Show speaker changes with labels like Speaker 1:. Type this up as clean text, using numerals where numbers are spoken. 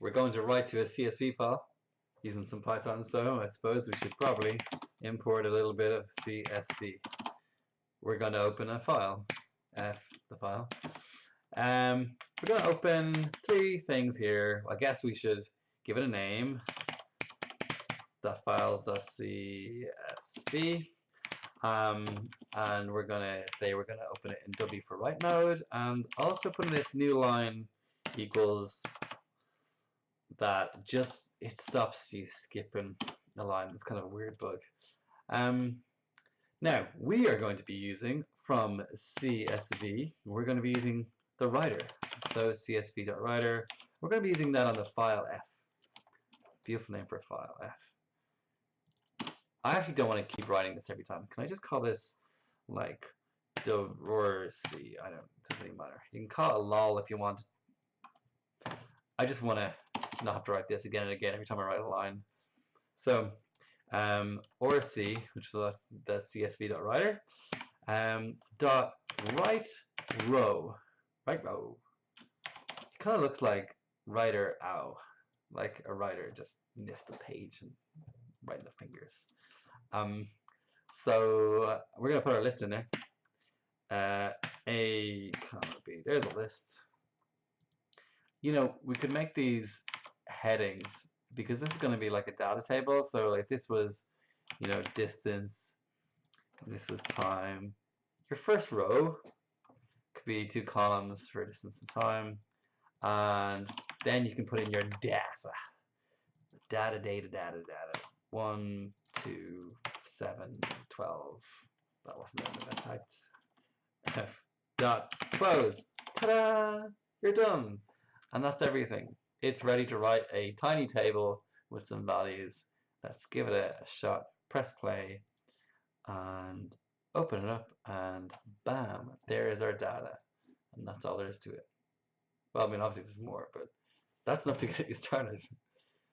Speaker 1: we're going to write to a CSV file using some Python, so I suppose we should probably import a little bit of CSV. We're going to open a file, the file. We're going to open three things here. I guess we should give it a name. .files.csv. And we're going to say we're going to open it in W for write mode, and also put in this new line equals that just it stops you skipping a line. It's kind of a weird bug. Now we are going to be using from CSV. We're going to be using the writer. So csv.writer. We're going to be using that on the file F. Beautiful name for a file F. I actually don't want to keep writing this every time. Can I just call this like C? I don't. It doesn't really matter. You can call it a lol if you want. I just want to not have to write this again and again every time I write a line. So or C, which is the csv.writer, dot write row. Write row. It kind of looks like writer ow, like a writer just missed the page and right in the fingers. So we're gonna put our list in there. A comma B. There's a list. You know, we could make these headings because this is going to be like a data table. So like this was, you know, distance, and this was time. Your first row could be 2 columns for distance and time, and then you can put in your data. Data. 1, 2, 7, 12. That wasn't the one I typed. F dot close. Ta-da! You're done. And that's everything. It's ready to write a tiny table with some values. Let's give it a shot. Press play and open it up, and bam, there is our data. And that's all there is to it. Well, I mean, obviously there's more, but that's enough to get you started.